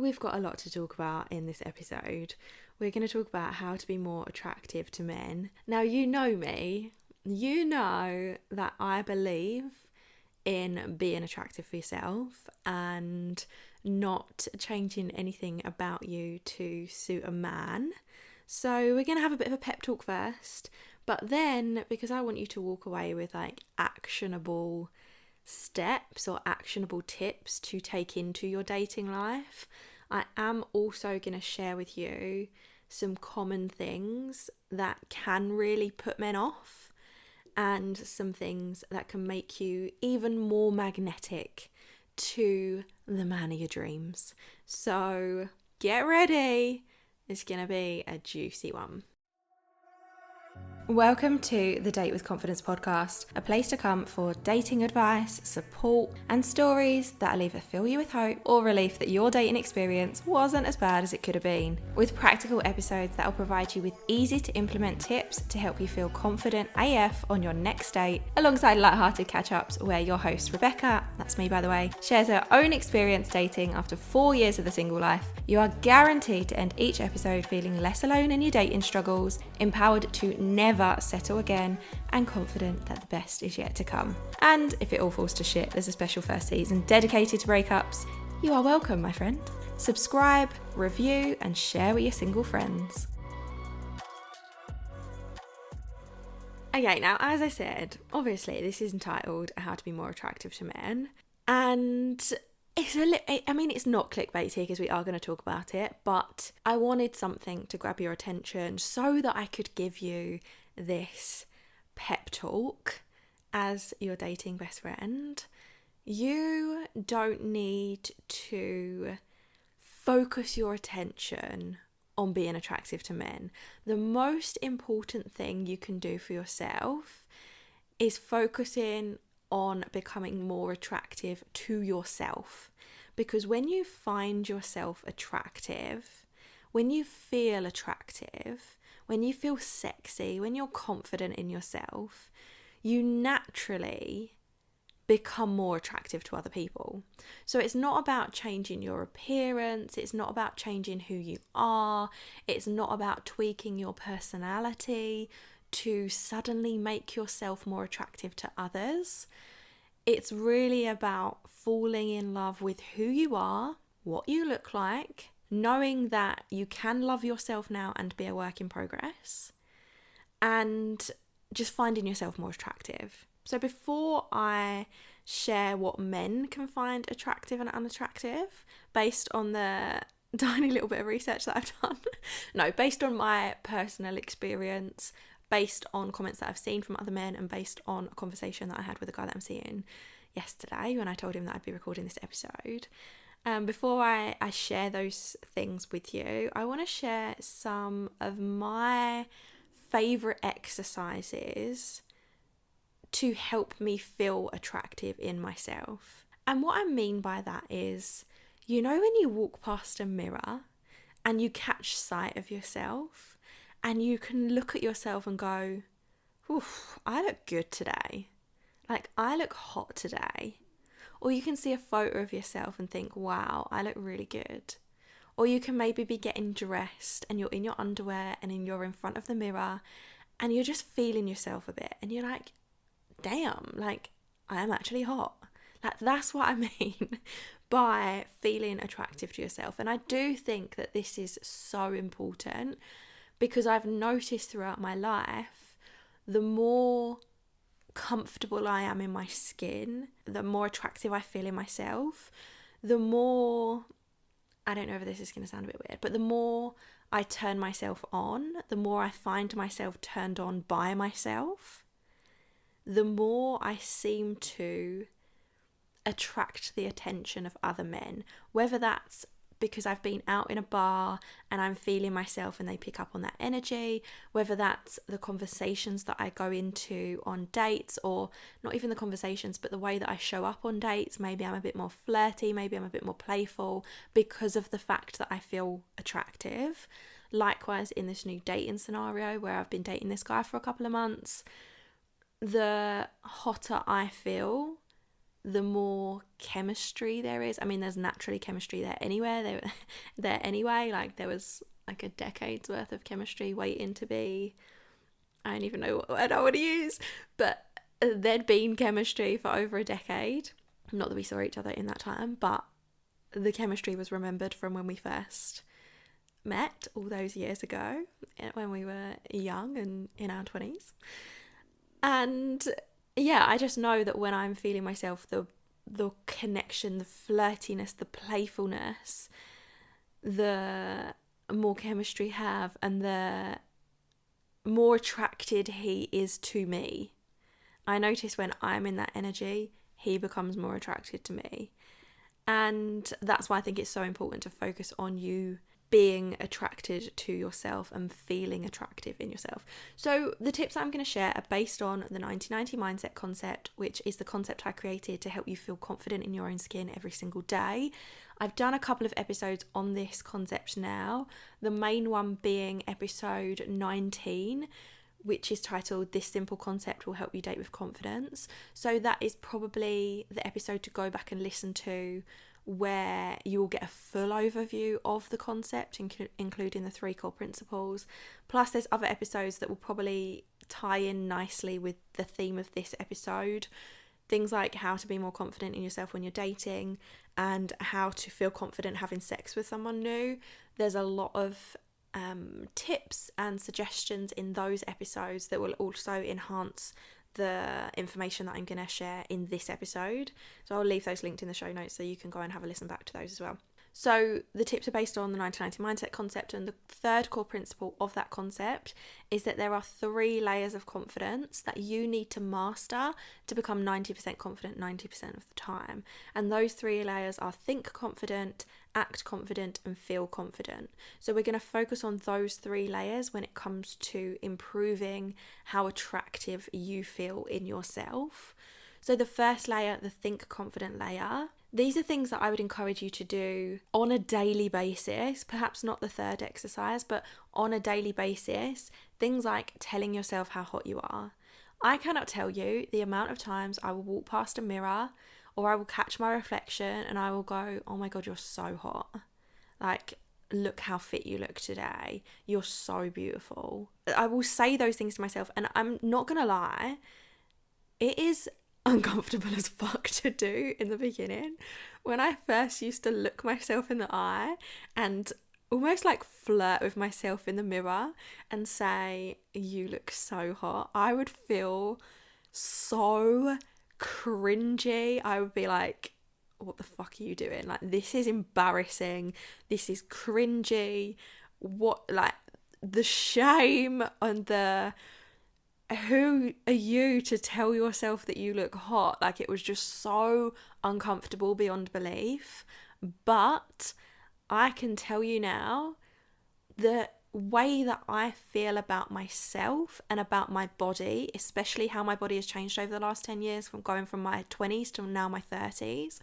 we've got a lot to talk about in this episode. We're going to talk about how to be more attractive to men. Now, you know me. You know that I believe in being attractive for yourself and not changing anything about you to suit a man. So we're going to have a bit of a pep talk first, but then because I want you to walk away with like actionable steps or actionable tips to take into your dating life, I am also going to share with you some common things that can really put men off and some things that can make you even more magnetic to the man of your dreams. So get ready. It's going to be a juicy one. Welcome to the Date with Confidence podcast, a place to come for dating advice, support, and stories that'll either fill you with hope or relief that your dating experience wasn't as bad as it could have been, with practical episodes that'll provide you with easy to implement tips to help you feel confident AF on your next date, alongside lighthearted catch-ups where your host Rebecca, that's me by the way, shares her own experience dating after 4 years of the single life. You are guaranteed to end each episode feeling less alone in your dating struggles, empowered to never settle again, and confident that the best is yet to come. And if it all falls to shit, there's a special first season dedicated to breakups. You are welcome, my friend. Subscribe, review, and share with your single friends. Okay, now as I said, obviously this is entitled How to Be More Attractive to Men, and it's not clickbait here because we are going to talk about it, but I wanted something to grab your attention so that I could give you this pep talk as your dating best friend. You don't need to focus your attention on being attractive to men. The most important thing you can do for yourself is focusing on becoming more attractive to yourself. Because when you find yourself attractive, when you feel attractive, when you feel sexy, when you're confident in yourself, you naturally become more attractive to other people. So it's not about changing your appearance, it's not about changing who you are, it's not about tweaking your personality to suddenly make yourself more attractive to others. It's really about falling in love with who you are, what you look like, knowing that you can love yourself now and be a work in progress, and just finding yourself more attractive. So before I share what men can find attractive and unattractive, based on the tiny little bit of research that I've done, based on my personal experience, based on comments that I've seen from other men, and based on a conversation that I had with a guy that I'm seeing yesterday when I told him that I'd be recording this episode. Before I share those things with you, I want to share some of my favourite exercises to help me feel attractive in myself. And what I mean by that is, you know when you walk past a mirror and you catch sight of yourself and you can look at yourself and go, oof, I look good today. Like, I look hot today. Or you can see a photo of yourself and think, wow, I look really good. Or you can maybe be getting dressed and you're in your underwear and then you're in front of the mirror and you're just feeling yourself a bit and you're like, damn, like, I am actually hot. Like, that's what I mean by feeling attractive to yourself. And I do think that this is so important because I've noticed throughout my life, the more comfortable I am in my skin, the more attractive I feel in myself, the more, I don't know if this is going to sound a bit weird, but the more I turn myself on, the more I find myself turned on by myself, the more I seem to attract the attention of other men, whether that's because I've been out in a bar and I'm feeling myself and they pick up on that energy, whether that's the conversations that I go into on dates, or not even the conversations, but the way that I show up on dates. Maybe I'm a bit more flirty, maybe I'm a bit more playful because of the fact that I feel attractive. Likewise, in this new dating scenario where I've been dating this guy for a couple of months, the hotter I feel, the more chemistry there is. I mean, there's naturally chemistry there anywhere. There anyway. Like, there was like a decade's worth of chemistry waiting to be. I don't even know what word I want to use, but there'd been chemistry for over a decade. Not that we saw each other in that time, but the chemistry was remembered from when we first met all those years ago, when we were young and in our 20s. And yeah, I just know that when I'm feeling myself, the connection, the flirtiness, the playfulness, the more chemistry have, and the more attracted he is to me. I notice when I'm in that energy, he becomes more attracted to me. And that's why I think it's so important to focus on you being attracted to yourself and feeling attractive in yourself. So the tips I'm going to share are based on the 90-90 mindset concept, which is the concept I created to help you feel confident in your own skin every single day. I've done a couple of episodes on this concept now, the main one being episode 19, which is titled This Simple Concept Will Help You Date with Confidence. So that is probably the episode to go back and listen to, where you will get a full overview of the concept, including the 3 core principles. Plus there's other episodes that will probably tie in nicely with the theme of this episode. Things like how to be more confident in yourself when you're dating, and how to feel confident having sex with someone new. There's a lot of tips and suggestions in those episodes that will also enhance the information that I'm going to share in this episode. So I'll leave those linked in the show notes so you can go and have a listen back to those as well. So the tips are based on the 90-90 mindset concept, and the 3rd core principle of that concept is that there are 3 layers of confidence that you need to master to become 90% confident 90% of the time. And those 3 layers are think confident, act confident, and feel confident. So we're going to focus on those 3 layers when it comes to improving how attractive you feel in yourself. So the first layer, the think confident layer, these are things that I would encourage you to do on a daily basis, perhaps not the 3rd exercise, but on a daily basis. Things like telling yourself how hot you are. I cannot tell you the amount of times I will walk past a mirror, or I will catch my reflection and I will go, oh my God, you're so hot. Like, look how fit you look today. You're so beautiful. I will say those things to myself, and I'm not going to lie, it is uncomfortable as fuck to do in the beginning. When I first used to look myself in the eye and almost like flirt with myself in the mirror and say, you look so hot, I would feel so cringy. I would be like, what the fuck are you doing? Like, this is embarrassing. This is cringy. What, like, the shame and the, who are you to tell yourself that you look hot? Like, it was just so uncomfortable beyond belief. But I can tell you now, the way that I feel about myself and about my body, especially how my body has changed over the last 10 years, from going from my 20s to now my 30s,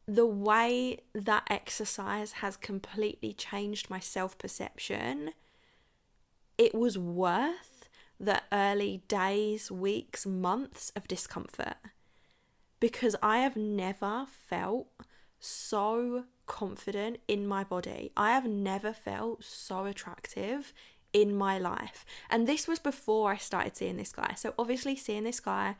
the way that exercise has completely changed my self-perception, it was worth the early days, weeks, months of discomfort, because I have never felt so confident in my body. I have never felt so attractive in my life. And this was before I started seeing this guy. So obviously seeing this guy,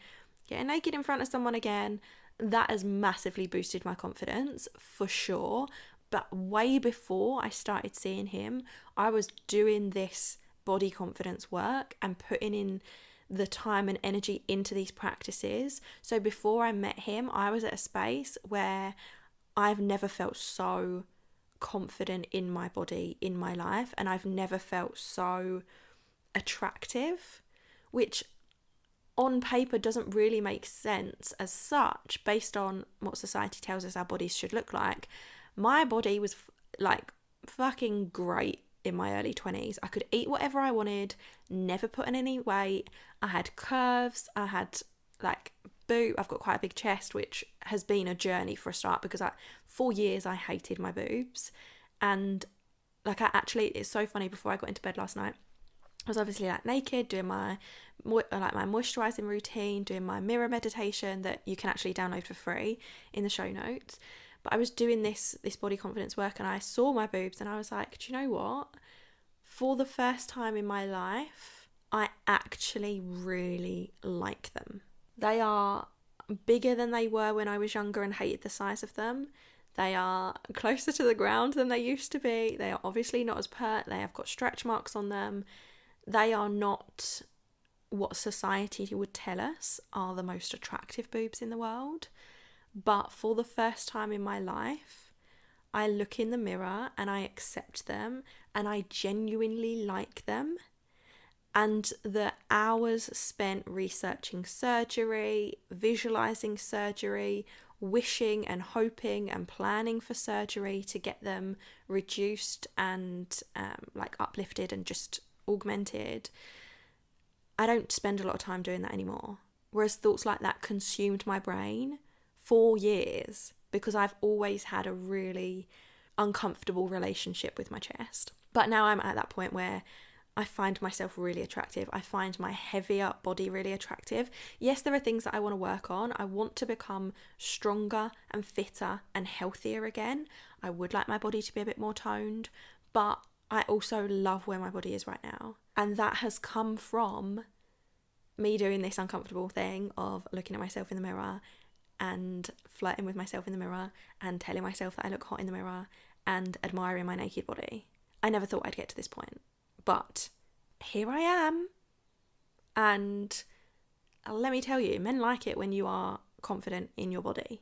getting naked in front of someone again, that has massively boosted my confidence for sure. But way before I started seeing him, I was doing this body confidence work and putting in the time and energy into these practices. So before I met him, I was at a space where I've never felt so confident in my body in my life, and I've never felt so attractive, which on paper doesn't really make sense as such based on what society tells us our bodies should look like. My body was like fucking great in my early 20s. I could eat whatever I wanted, never put on any weight. I had curves, I had like I've got quite a big chest, which has been a journey for a start, because for years I hated my boobs. And like, it's so funny, before I got into bed last night, I was obviously like naked, doing my moisturizing routine, doing my mirror meditation that you can actually download for free in the show notes. But I was doing this body confidence work, and I saw my boobs, and I was like, do you know what? For the first time in my life, I actually really like them. They are bigger than they were when I was younger and hated the size of them. They are closer to the ground than they used to be. They are obviously not as pert. They have got stretch marks on them. They are not what society would tell us are the most attractive boobs in the world. But for the first time in my life, I look in the mirror and I accept them and I genuinely like them. And the hours spent researching surgery, visualizing surgery, wishing and hoping and planning for surgery to get them reduced and uplifted and just augmented, I don't spend a lot of time doing that anymore. Whereas thoughts like that consumed my brain for years because I've always had a really uncomfortable relationship with my chest. But now I'm at that point where I find myself really attractive. I find my heavier body really attractive. Yes, there are things that I want to work on. I want to become stronger and fitter and healthier again. I would like my body to be a bit more toned, but I also love where my body is right now. And that has come from me doing this uncomfortable thing of looking at myself in the mirror and flirting with myself in the mirror and telling myself that I look hot in the mirror and admiring my naked body. I never thought I'd get to this point, but here I am. And let me tell you, men like it when you are confident in your body.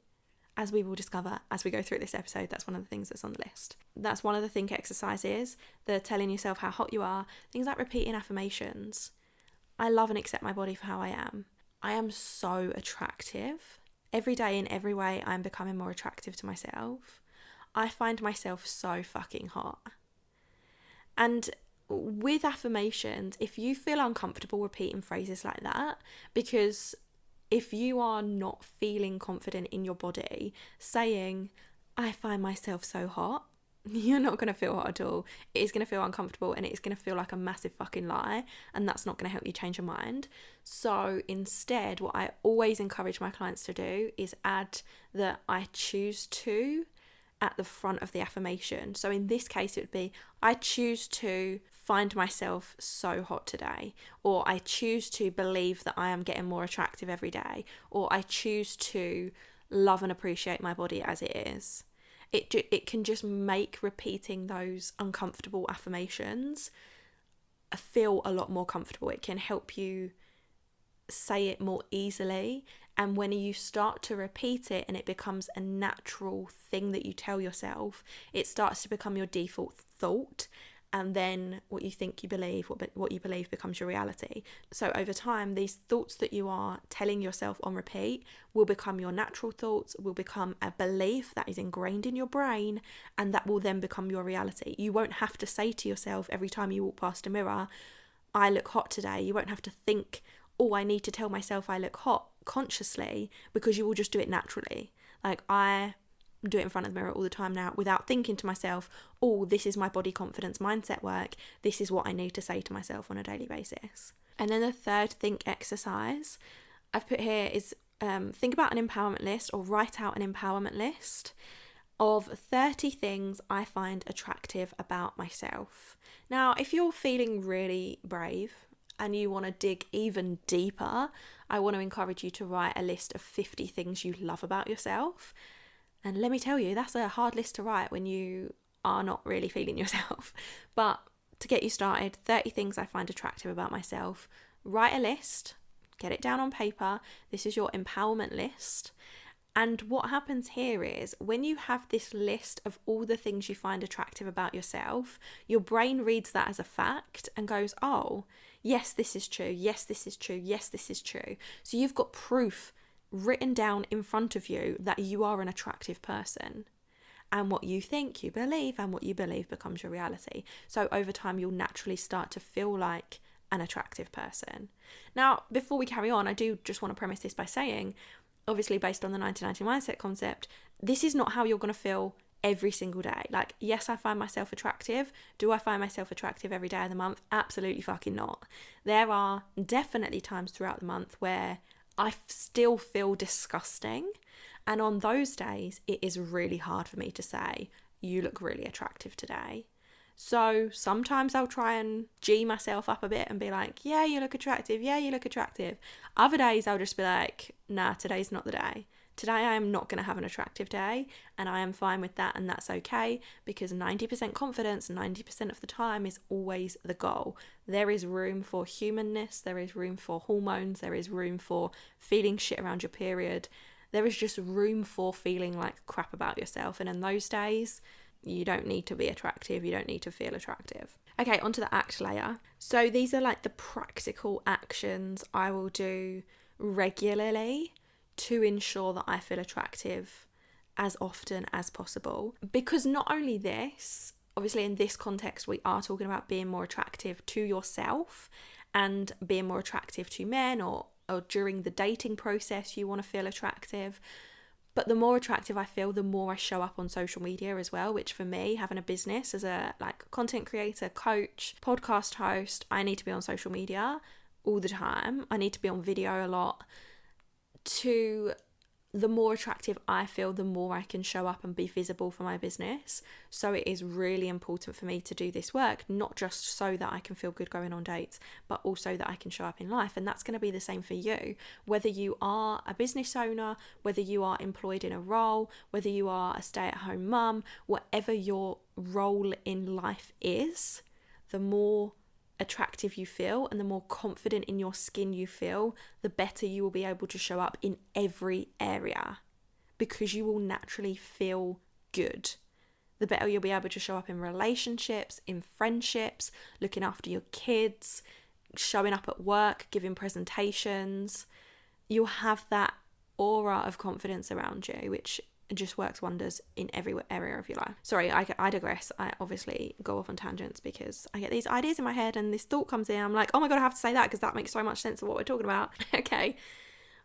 As we will discover as we go through this episode, that's one of the things that's on the list. That's one of the think exercises, the telling yourself how hot you are, things like repeating affirmations. I love and accept my body for how I am. I am so attractive. Every day in every way, I'm becoming more attractive to myself. I find myself so fucking hot. And with affirmations, if you feel uncomfortable repeating phrases like that, because if you are not feeling confident in your body, saying, I find myself so hot, you're not going to feel hot at all. It is going to feel uncomfortable and it's going to feel like a massive fucking lie, and that's not going to help you change your mind. So instead, what I always encourage my clients to do is add the I choose to at the front of the affirmation. So in this case, it would be, I choose to find myself so hot today, or I choose to believe that I am getting more attractive every day, or I choose to love and appreciate my body as it is. It can just make repeating those uncomfortable affirmations feel a lot more comfortable. It can help you say it more easily, and when you start to repeat it and it becomes a natural thing that you tell yourself, it starts to become your default thought, and then what you think you believe, what you believe becomes your reality. So over time, these thoughts that you are telling yourself on repeat will become your natural thoughts, will become a belief that is ingrained in your brain, and that will then become your reality. You won't have to say to yourself every time you walk past a mirror, I look hot today. You won't have to think, oh, I need to tell myself I look hot consciously, because you will just do it naturally. Like, I do it in front of the mirror all the time now without thinking to myself, oh, this is my body confidence mindset work. This is what I need to say to myself on a daily basis. And then the third think exercise I've put here is think about an empowerment list, or write out an empowerment list of 30 things I find attractive about myself. Now, if you're feeling really brave and you want to dig even deeper, I want to encourage you to write a list of 50 things you love about yourself. And let me tell you, that's a hard list to write when you are not really feeling yourself. But to get you started, 30 things I find attractive about myself. Write a list, get it down on paper. This is your empowerment list. And what happens here is, when you have this list of all the things you find attractive about yourself, your brain reads that as a fact and goes, oh, yes, this is true. Yes, this is true. Yes, this is true. So you've got proof written down in front of you that you are an attractive person. And what you think, you believe, and what you believe becomes your reality. So over time, you'll naturally start to feel like an attractive person. Now, before we carry on, I do just want to premise this by saying, obviously based on the 1990 mindset concept, this is not how you're going to feel every single day. Like, yes, I find myself attractive. Do I find myself attractive every day of the month? Absolutely fucking not. There are definitely times throughout the month where I still feel disgusting. And on those days, it is really hard for me to say, you look really attractive today. So sometimes I'll try and G myself up a bit and be like, yeah, you look attractive. Yeah, you look attractive. Other days I'll just be like, nah, today's not the day. Today I am not going to have an attractive day, and I am fine with that, and that's okay, because 90% confidence 90% of the time is always the goal. There is room for humanness, there is room for hormones, there is room for feeling shit around your period. There is just room for feeling like crap about yourself, and in those days, you don't need to be attractive, you don't need to feel attractive. Okay, onto the act layer. So these are like the practical actions I will do regularly to ensure that I feel attractive as often as possible. Because not only this, obviously in this context, we are talking about being more attractive to yourself and being more attractive to men, or during the dating process, you want to feel attractive. But the more attractive I feel, the more I show up on social media as well, which for me, having a business as a like content creator, coach, podcast host, I need to be on social media all the time. I need to be on video a lot. The more attractive I feel, the more I can show up and be visible for my business. So it is really important for me to do this work, not just so that I can feel good going on dates, but also that I can show up in life. And that's going to be the same for you, whether you are a business owner, whether you are employed in a role, whether you are a stay-at-home mum, whatever your role in life is, the more attractive you feel and the more confident in your skin you feel, the better you will be able to show up in every area, because you will naturally feel good. The better you'll be able to show up in relationships, in friendships, looking after your kids, showing up at work, giving presentations. You'll have that aura of confidence around you, which just works wonders in every area of your life. Sorry, I digress. I obviously go off on tangents because I get these ideas in my head and this thought comes in. I'm like, oh my God, I have to say that because that makes so much sense of what we're talking about. Okay,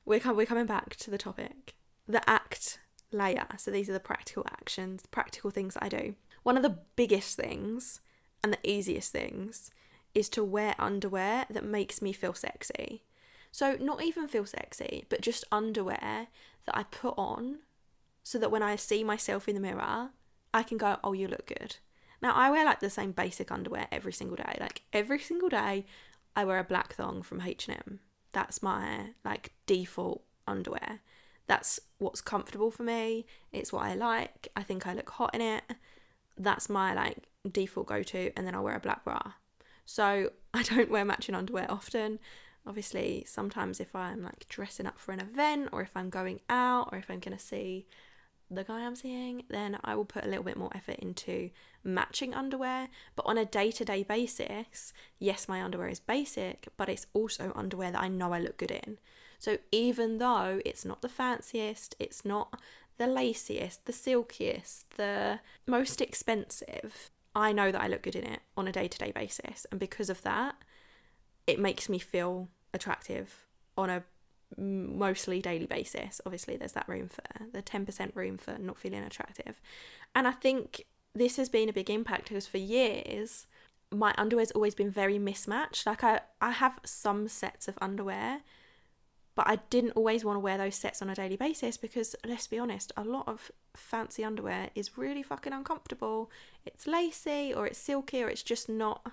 we're coming back to the topic. The act layer. So these are the practical actions, practical things that I do. One of the biggest things and the easiest things is to wear underwear that makes me feel sexy. So not even feel sexy, but just underwear that I put on so that when I see myself in the mirror, I can go, oh, you look good. Now, I wear like the same basic underwear every single day. Like every single day, I wear a black thong from H&M. That's my like default underwear. That's what's comfortable for me. It's what I like. I think I look hot in it. That's my like default go-to. And then I'll wear a black bra. So I don't wear matching underwear often. Obviously, sometimes if I'm like dressing up for an event, or if I'm going out, or if I'm going to see the guy I'm seeing, then I will put a little bit more effort into matching underwear. But on a day-to-day basis, yes, my underwear is basic, but it's also underwear that I know I look good in. So even though it's not the fanciest, it's not the laciest, the silkiest, the most expensive, I know that I look good in it on a day-to-day basis. And because of that, it makes me feel attractive on a mostly daily basis. Obviously there's that room for the 10% room for not feeling attractive. And I think this has been a big impact because for years my underwear's always been very mismatched. Like I have some sets of underwear, but I didn't always want to wear those sets on a daily basis because, let's be honest, a lot of fancy underwear is really fucking uncomfortable. It's lacy or it's silky or it's just not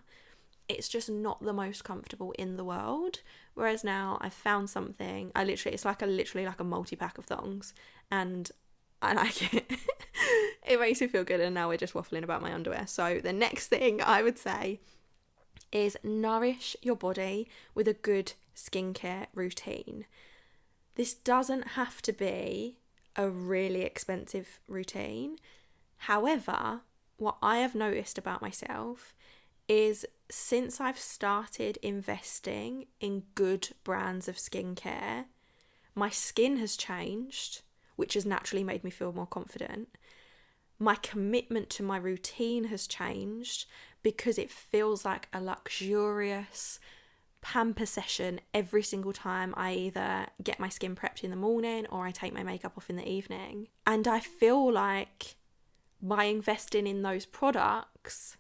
the most comfortable in the world. Whereas now I've found something, it's literally like a multi-pack of thongs, and I like it. It makes me feel good, and now we're just waffling about my underwear. So the next thing I would say is nourish your body with a good skincare routine. This doesn't have to be a really expensive routine. However, what I have noticed about myself is since I've started investing in good brands of skincare, my skin has changed, which has naturally made me feel more confident. My commitment to my routine has changed because it feels like a luxurious pamper session every single time I either get my skin prepped in the morning or I take my makeup off in the evening. And I feel like by investing in those products,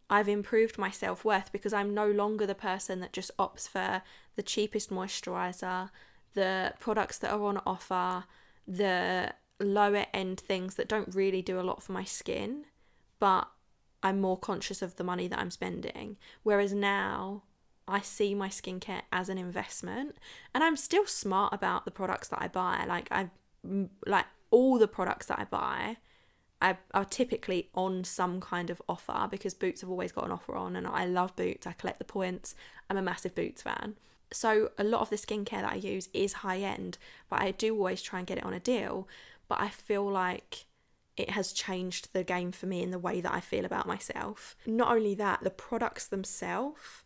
I've improved my self-worth, because I'm no longer the person that just opts for the cheapest moisturizer, the products that are on offer, the lower end things that don't really do a lot for my skin, but I'm more conscious of the money that I'm spending. Whereas now I see my skincare as an investment, and I'm still smart about the products that I buy. Like all the products that I buy are typically on some kind of offer, because Boots have always got an offer on, and I love Boots. I collect the points. I'm a massive Boots fan. So a lot of the skincare that I use is high end, but I do always try and get it on a deal. But I feel like it has changed the game for me in the way that I feel about myself. Not only that, the products themselves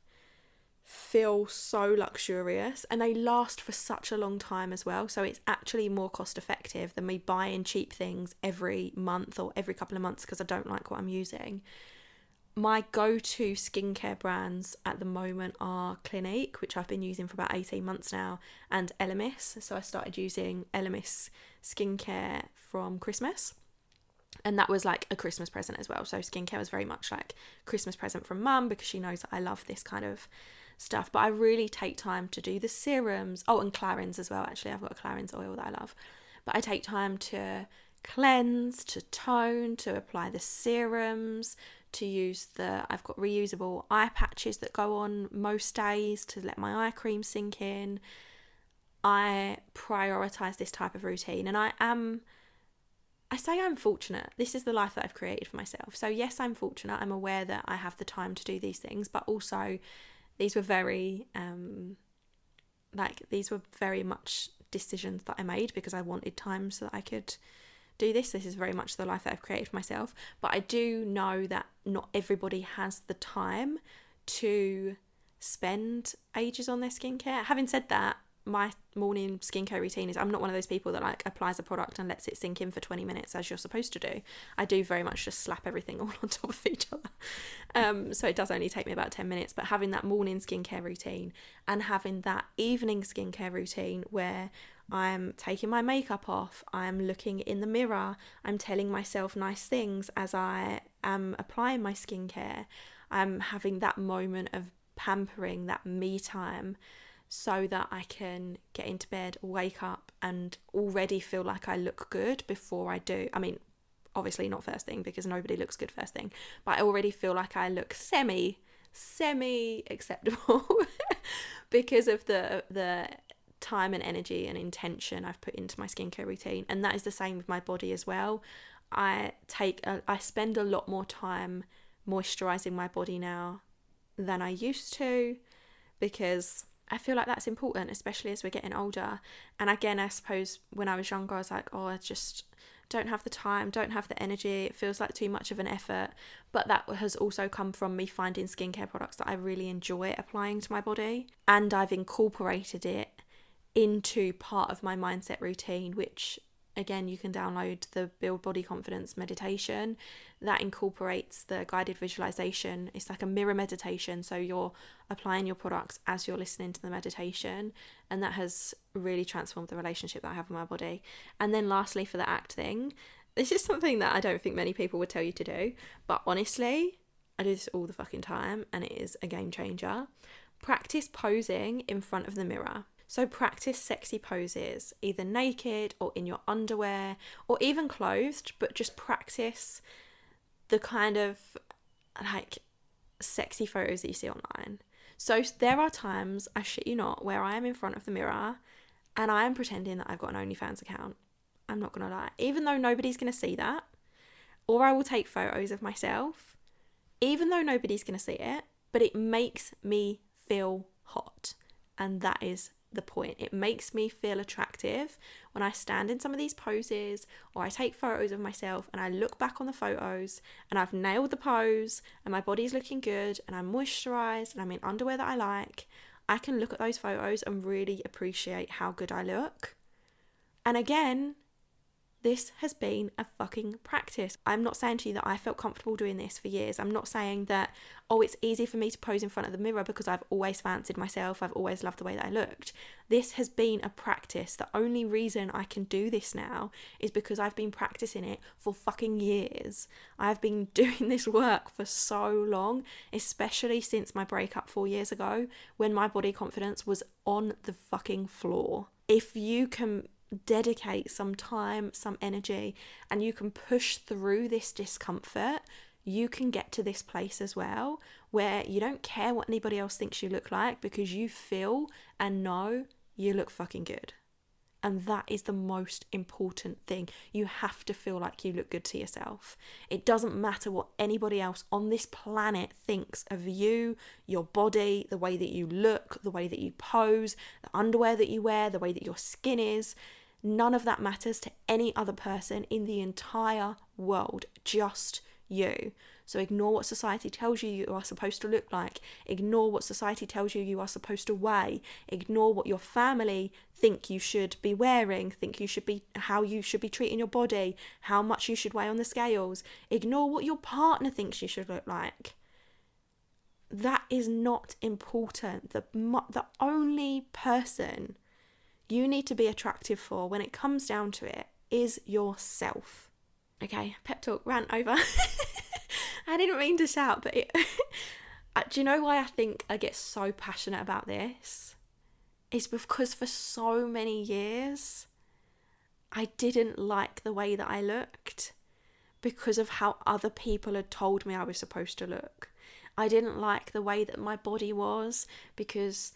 feel so luxurious, and they last for such a long time as well. So it's actually more cost effective than me buying cheap things every month or every couple of months because I don't like what I'm using. My go-to skincare brands at the moment are Clinique, which I've been using for about 18 months now, and Elemis. So I started using Elemis skincare from Christmas, and that was like a Christmas present as well. So skincare was very much like Christmas present from mum, because she knows that I love this kind of stuff. But I really take time to do the serums. Oh, and Clarins as well. Actually, I've got a Clarins oil that I love. But I take time to cleanse, to tone, to apply the serums, to use I've got reusable eye patches that go on most days to let my eye cream sink in. I prioritise this type of routine, and I say I'm fortunate. This is the life that I've created for myself. So yes, I'm fortunate. I'm aware that I have the time to do these things, but also these were very much decisions that I made because I wanted time so that I could do this. This is very much the life that I've created for myself. But I do know that not everybody has the time to spend ages on their skincare. Having said that, my morning skincare routine is, I'm not one of those people that like applies a product and lets it sink in for 20 minutes as you're supposed to do. I do very much just slap everything all on top of each other. So it does only take me about 10 minutes, but having that morning skincare routine and having that evening skincare routine where I'm taking my makeup off, I'm looking in the mirror, I'm telling myself nice things as I am applying my skincare, I'm having that moment of pampering, that me time, so that I can get into bed, wake up and already feel like I look good before I do. I mean, obviously not first thing because nobody looks good first thing, but I already feel like I look semi acceptable because of the time and energy and intention I've put into my skincare routine. And that is the same with my body as well. I spend a lot more time moisturizing my body now than I used to, because I feel like that's important, especially as we're getting older. And again, I suppose when I was younger, I was like, oh, I just don't have the time, don't have the energy. It feels like too much of an effort. But that has also come from me finding skincare products that I really enjoy applying to my body. And I've incorporated it into part of my mindset routine, which again, you can download the Build Body Confidence meditation that incorporates the guided visualization. It's like a mirror meditation, so you're applying your products as you're listening to the meditation, and that has really transformed the relationship that I have with my body. And then lastly, for the act thing, this is something that I don't think many people would tell you to do, but honestly, I do this all the fucking time and it is a game changer. Practice posing in front of the mirror. So practice sexy poses, either naked or in your underwear or even clothed, but just practice the kind of like sexy photos that you see online. So there are times, I shit you not, where I am in front of the mirror and I am pretending that I've got an OnlyFans account. I'm not going to lie. Even though nobody's going to see that, or I will take photos of myself, even though nobody's going to see it, but it makes me feel hot. And that is the point. It makes me feel attractive when I stand in some of these poses or I take photos of myself and I look back on the photos and I've nailed the pose and my body's looking good and I'm moisturized and I'm in underwear that I like. I can look at those photos and really appreciate how good I look. And again, This has been a fucking practice. I'm not saying to you that I felt comfortable doing this for years. I'm not saying that, oh, it's easy for me to pose in front of the mirror because I've always fancied myself. I've always loved the way that I looked. This has been a practice. The only reason I can do this now is because I've been practicing it for fucking years. I've been doing this work for so long, especially since my breakup 4 years ago when my body confidence was on the fucking floor. If you can dedicate some time, some energy, and you can push through this discomfort, you can get to this place as well where you don't care what anybody else thinks you look like because you feel and know you look fucking good. And that is the most important thing. You have to feel like you look good to yourself. It doesn't matter what anybody else on this planet thinks of you, your body, the way that you look, the way that you pose, the underwear that you wear, the way that your skin is. None of that matters to any other person in the entire world, just you. So ignore what society tells you are supposed to look like. Ignore what society tells you are supposed to weigh. Ignore what your family think you should be wearing, think you should be, how you should be treating your body, how much you should weigh on the scales. Ignore what your partner thinks you should look like. That is not important. The only person you need to be attractive for when it comes down to it is yourself. Okay, pep talk, rant over. I didn't mean to shout, but do you know why I think I get so passionate about this? It's because for so many years, I didn't like the way that I looked because of how other people had told me I was supposed to look. I didn't like the way that my body was because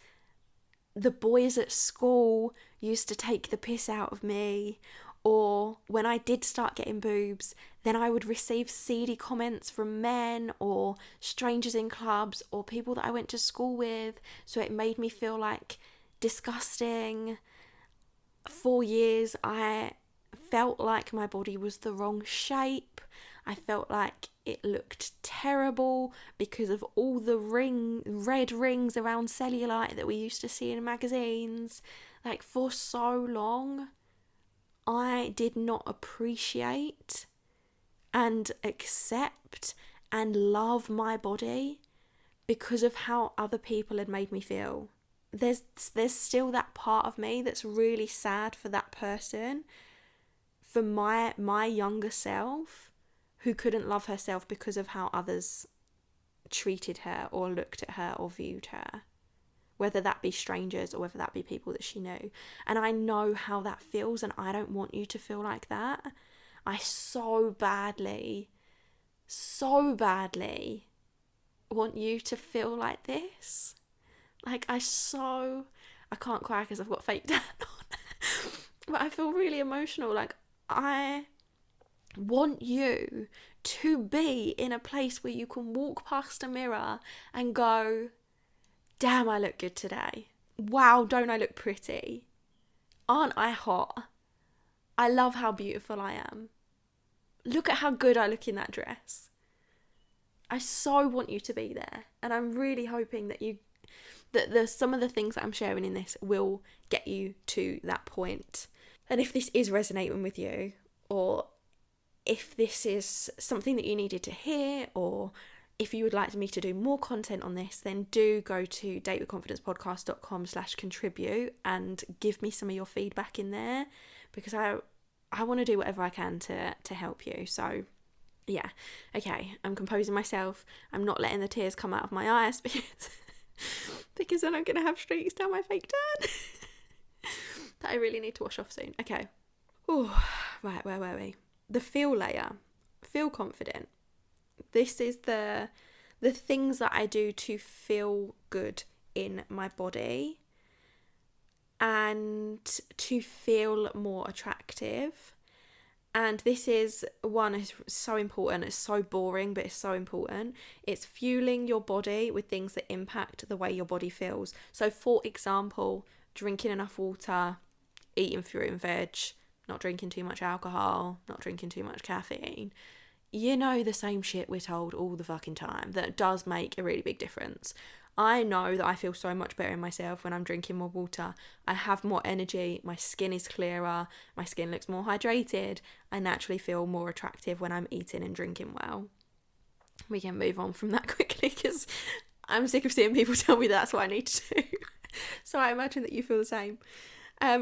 the boys at school used to take the piss out of me. Or when I did start getting boobs, then I would receive seedy comments from men or strangers in clubs or people that I went to school with. So it made me feel like disgusting. 4 years, I felt like my body was the wrong shape. I felt like it looked terrible because of all the red rings around cellulite that we used to see in magazines. Like, for so long, I did not appreciate and accept and love my body because of how other people had made me feel. There's still that part of me that's really sad for that person, for my younger self who couldn't love herself because of how others treated her or looked at her or viewed her. Whether that be strangers or whether that be people that she knew. And I know how that feels, and I don't want you to feel like that. I so badly want you to feel like this. Like, I can't cry because I've got fake tan on. But I feel really emotional. Like, I want you to be in a place where you can walk past a mirror and go, damn, I look good today. Wow, don't I look pretty? Aren't I hot? I love how beautiful I am. Look at how good I look in that dress. I so want you to be there. And I'm really hoping that some of the things that I'm sharing in this will get you to that point. And if this is resonating with you, or if this is something that you needed to hear, or if you would like me to do more content on this, then do go to datewithconfidencepodcast.com/contribute and give me some of your feedback in there, because I want to do whatever I can to help you. So yeah, okay, I'm composing myself. I'm not letting the tears come out of my eyes because then I'm going to have streaks down my fake tan that I really need to wash off soon. Okay. Oh, right, where were we? The feel layer. Feel confident. This is the things that I do to feel good in my body and to feel more attractive. And this is one is so important. It's so boring, but it's so important. It's fueling your body with things that impact the way your body feels. So, for example, drinking enough water, eating fruit and veg, not drinking too much alcohol, not drinking too much caffeine. You know, the same shit we're told all the fucking time that does make a really big difference. I know that I feel so much better in myself when I'm drinking more water. I have more energy, my skin is clearer, my skin looks more hydrated. I naturally feel more attractive when I'm eating and drinking well. We can move on from that quickly because I'm sick of seeing people tell me that's what I need to do. So I imagine that you feel the same.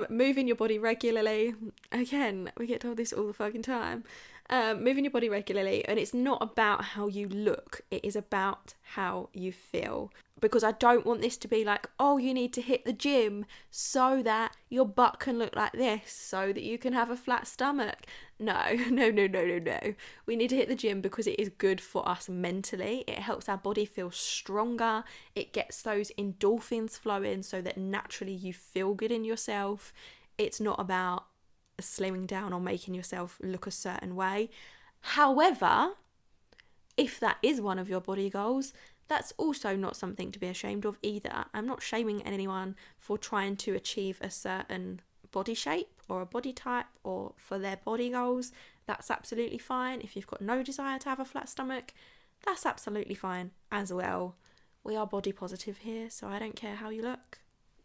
Moving your body regularly. Again, we get told this all the fucking time. Moving your body regularly, and it's not about how you look, it is about how you feel. Because I don't want this to be like, oh, you need to hit the gym so that your butt can look like this, so that you can have a flat stomach. No. We need to hit the gym because it is good for us mentally. It helps our body feel stronger. It gets those endorphins flowing so that naturally you feel good in yourself. It's not about slimming down or making yourself look a certain way. However, if that is one of your body goals, that's also not something to be ashamed of either. I'm not shaming anyone for trying to achieve a certain body shape or a body type or for their body goals. That's absolutely fine. If you've got no desire to have a flat stomach, that's absolutely fine as well. We are body positive here, so I don't care how you look.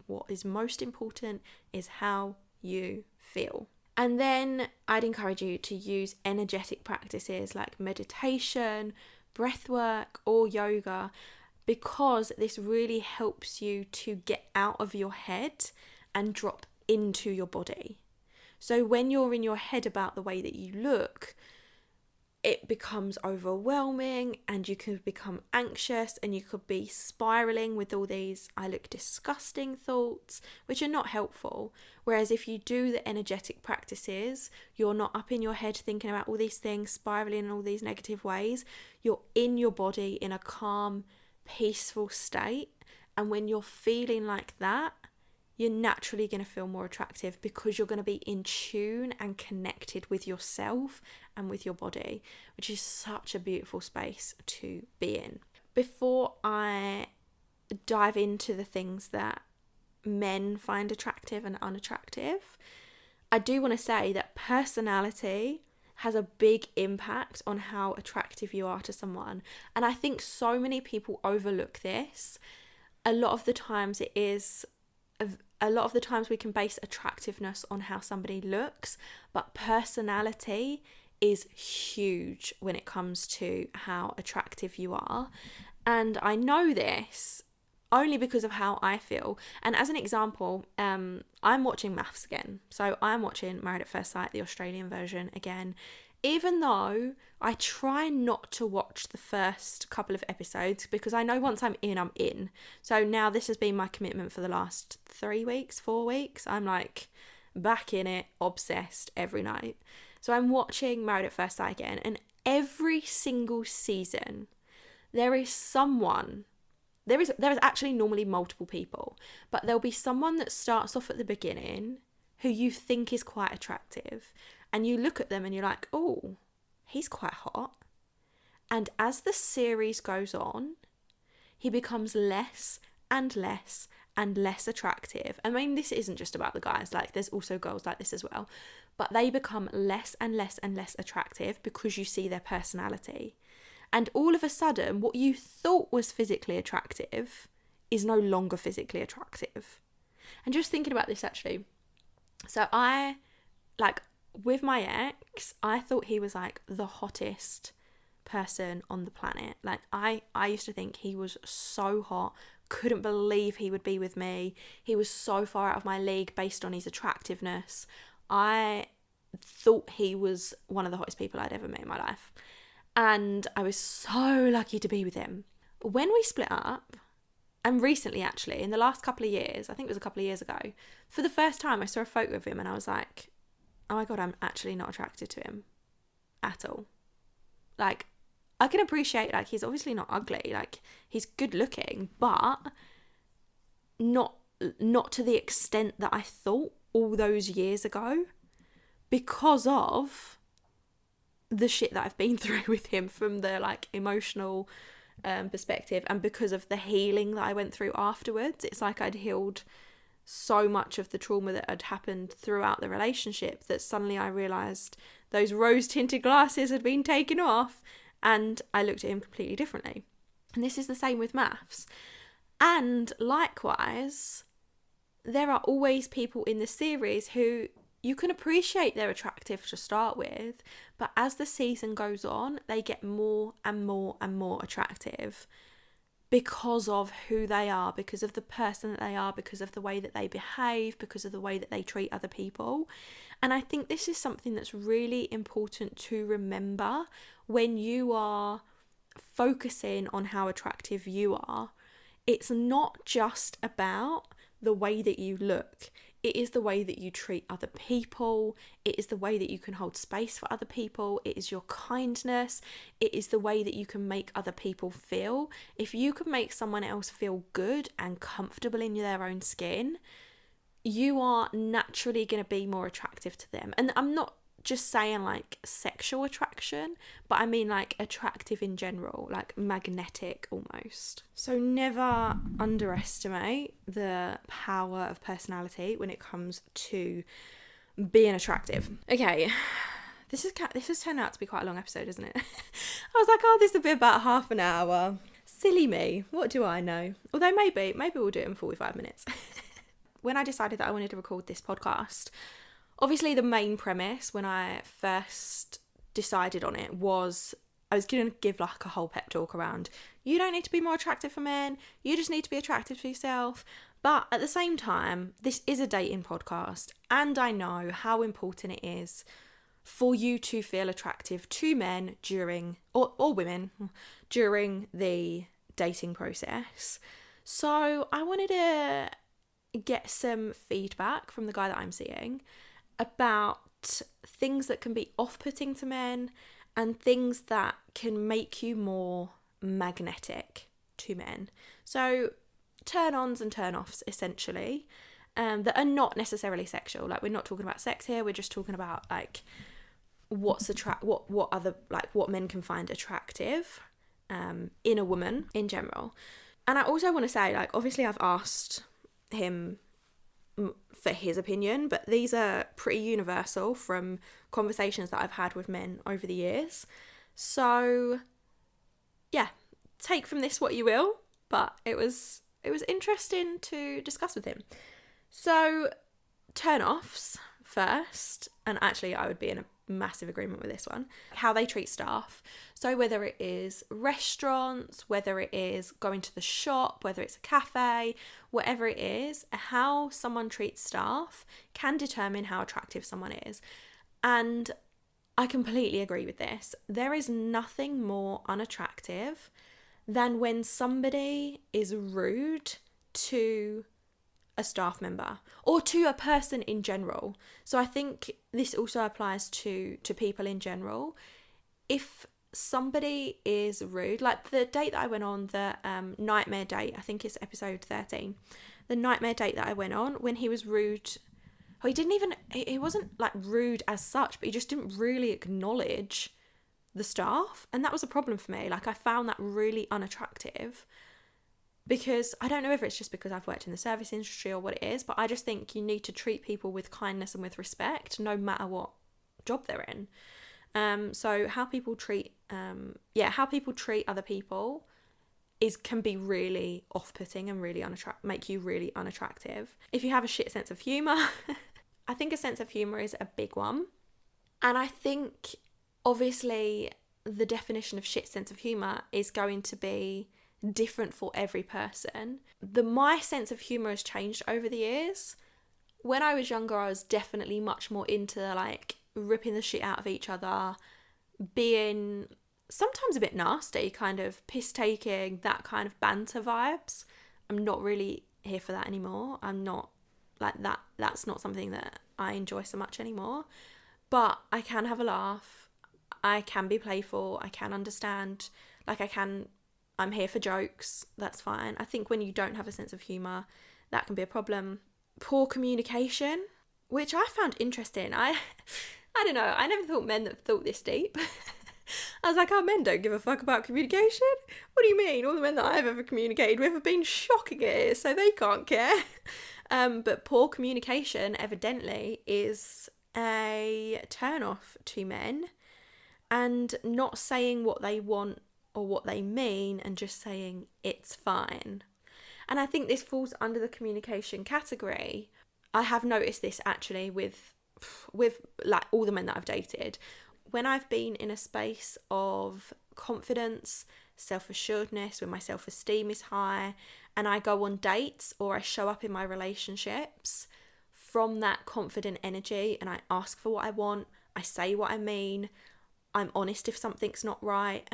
What is most important is how you feel. And then I'd encourage you to use energetic practices like meditation, breath work, or yoga, because this really helps you to get out of your head and drop into your body. So when you're in your head about the way that you look, it becomes overwhelming and you could become anxious and you could be spiraling with all these I look disgusting thoughts, which are not helpful. Whereas if you do the energetic practices, you're not up in your head thinking about all these things, spiraling in all these negative ways. You're in your body in a calm, peaceful state. And when you're feeling like that, you're naturally going to feel more attractive because you're going to be in tune and connected with yourself and with your body, which is such a beautiful space to be in. Before I dive into the things that men find attractive and unattractive, I do want to say that personality has a big impact on how attractive you are to someone. And I think so many people overlook this. A lot of the times we can base attractiveness on how somebody looks, but personality is huge when it comes to how attractive you are. And I know this only because of how I feel. And as an example, I'm watching Maths again. So I'm watching Married at First Sight, the Australian version again. Even though I try not to watch the first couple of episodes because I know once I'm in, I'm in. So now this has been my commitment for the last 4 weeks. I'm like back in it, obsessed every night. So I'm watching Married at First Sight again, and every single season there is someone. There is actually normally multiple people, but there'll be someone that starts off at the beginning who you think is quite attractive. And you look at them and you're like, oh, he's quite hot. And as the series goes on, he becomes less and less and less attractive. I mean, this isn't just about the guys. Like, there's also girls like this as well. But they become less and less and less attractive because you see their personality. And all of a sudden, what you thought was physically attractive is no longer physically attractive. And just thinking about this, actually. So with my ex, I thought he was like the hottest person on the planet. Like I used to think he was so hot, couldn't believe he would be with me. He was so far out of my league based on his attractiveness. I thought he was one of the hottest people I'd ever met in my life. And I was so lucky to be with him. When we split up, and recently actually, in the last couple of years, I think it was a couple of years ago, for the first time I saw a photo of him and I was like, oh my God, I'm actually not attracted to him at all. Like, I can appreciate, like, he's obviously not ugly, like, he's good looking, but not to the extent that I thought all those years ago, because of the shit that I've been through with him from the, like, emotional perspective, and because of the healing that I went through afterwards. It's like I'd healed so much of the trauma that had happened throughout the relationship that suddenly I realised those rose-tinted glasses had been taken off and I looked at him completely differently. And this is the same with Maths. And likewise, there are always people in the series who you can appreciate they're attractive to start with, but as the season goes on, they get more and more and more attractive because of who they are, because of the person that they are, because of the way that they behave, because of the way that they treat other people. And I think this is something that's really important to remember when you are focusing on how attractive you are. It's not just about the way that you look. It is the way that you treat other people. It is the way that you can hold space for other people. It is your kindness. It is the way that you can make other people feel. If you can make someone else feel good and comfortable in their own skin, you are naturally going to be more attractive to them. And I'm not just saying like sexual attraction, but I mean like attractive in general, like magnetic almost. So never underestimate the power of personality when it comes to being attractive. Okay, this has turned out to be quite a long episode, isn't it? I was like, oh, this will be about half an hour. Silly me, what do I know? Although maybe we'll do it in 45 minutes. When I decided that I wanted to record this podcast, obviously the main premise when I first decided on it was I was going to give like a whole pep talk around, you don't need to be more attractive for men, you just need to be attractive for yourself. But at the same time, this is a dating podcast, and I know how important it is for you to feel attractive to men during, or women, during the dating process. So I wanted to get some feedback from the guy that I'm seeing about things that can be off-putting to men and things that can make you more magnetic to men. So turn-ons and turn-offs essentially, that are not necessarily sexual. Like, we're not talking about sex here, we're just talking about like what men can find attractive in a woman in general. And I also want to say, like, obviously I've asked him for his opinion, but these are pretty universal from conversations that I've had with men over the years. So yeah, take from this what you will, but it was interesting to discuss with him. So turn-offs first, and actually I would be in a massive agreement with this one, how they treat staff. So whether it is restaurants, whether it is going to the shop, whether it's a cafe, whatever it is, how someone treats staff can determine how attractive someone is. And I completely agree with this. There is nothing more unattractive than when somebody is rude to a staff member or to a person in general. So I think this also applies to people in general. If somebody is rude, like the date that I went on, the nightmare date, I think it's episode 13, the nightmare date that I went on, when he was rude, he wasn't like rude as such, but he just didn't really acknowledge the staff, and that was a problem for me. Like, I found that really unattractive, because I don't know if it's just because I've worked in the service industry or what it is, but I just think you need to treat people with kindness and with respect, no matter what job they're in. So how people treat other people can be really off-putting and really make you really unattractive. If you have a shit sense of humour, I think a sense of humour is a big one. And I think, obviously, the definition of shit sense of humour is going to be different for every person. My sense of humour has changed over the years. When I was younger, I was definitely much more into like ripping the shit out of each other, being sometimes a bit nasty, kind of piss taking, that kind of banter vibes. I'm not really here for that anymore. I'm not like that. That's not something that I enjoy so much anymore. But I can have a laugh. I can be playful. I can understand. I'm here for jokes. That's fine. I think when you don't have a sense of humour, that can be a problem. Poor communication, which I found interesting. I don't know. I never thought men that thought this deep. I was like, oh, men don't give a fuck about communication? What do you mean? All the men that I've ever communicated with have been shocking at it, so they can't care. But poor communication, evidently, is a turn-off to men. And not saying what they want or what they mean and just saying it's fine. And I think this falls under the communication category. I have noticed this actually with like all the men that I've dated. When I've been in a space of confidence, self-assuredness, when my self-esteem is high, and I go on dates or I show up in my relationships from that confident energy, and I ask for what I want, I say what I mean, I'm honest if something's not right.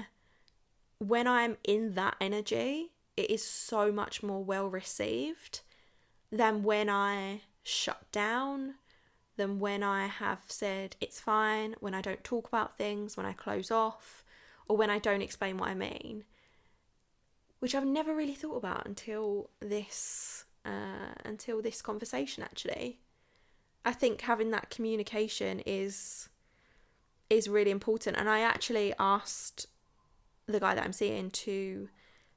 When I'm in that energy, it is so much more well received than when I shut down, than when I have said it's fine, when I don't talk about things, when I close off, or when I don't explain what I mean, which I've never really thought about until this conversation. Actually, I think having that communication is really important, and I actually asked the guy that I'm seeing to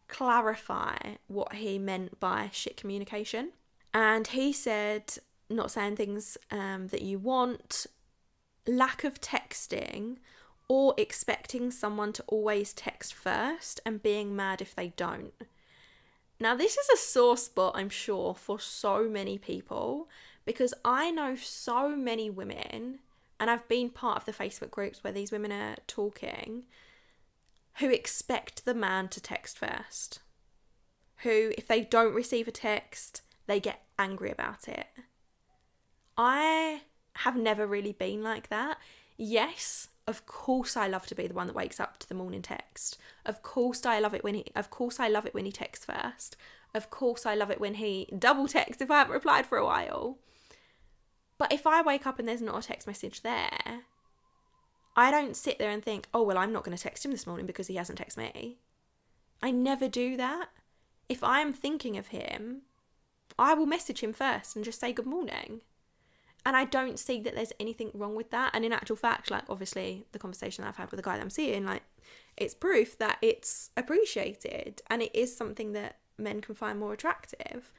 clarify what he meant by shit communication, and he said not saying things that you want, lack of texting, or expecting someone to always text first and being mad if they don't. Now, this is a sore spot, I'm sure, for so many people, because I know so many women, and I've been part of the Facebook groups where these women are talking, who expect the man to text first. Who, if they don't receive a text, they get angry about it. I have never really been like that. Yes, of course I love to be the one that wakes up to the morning text. Of course I love it when he texts first. Of course I love it when he double texts if I haven't replied for a while. But if I wake up and there's not a text message there, I don't sit there and think, oh, well, I'm not going to text him this morning because he hasn't texted me. I never do that. If I'm thinking of him, I will message him first and just say good morning. And I don't see that there's anything wrong with that. And in actual fact, like, obviously the conversation that I've had with the guy that I'm seeing, like, it's proof that it's appreciated and it is something that men can find more attractive.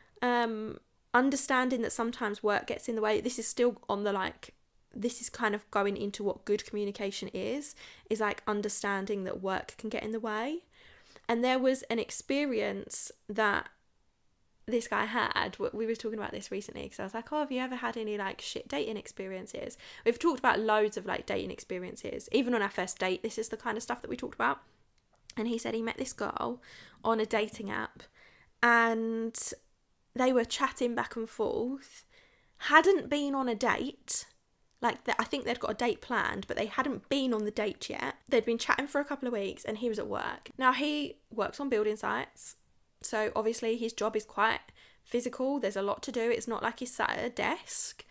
Understanding that sometimes work gets in the way. This is still on the, like, this is kind of going into what good communication is like understanding that work can get in the way. And there was an experience that this guy had. We were talking about this recently because I was like, oh, have you ever had any like shit dating experiences? We've talked about loads of like dating experiences. Even on our first date, this is the kind of stuff that we talked about. And he said he met this girl on a dating app and they were chatting back and forth, hadn't been on a date. I think they'd got a date planned, but they hadn't been on the date yet. They'd been chatting for a couple of weeks and he was at work. Now, he works on building sites, so obviously his job is quite physical. There's a lot to do. It's not like he's sat at a desk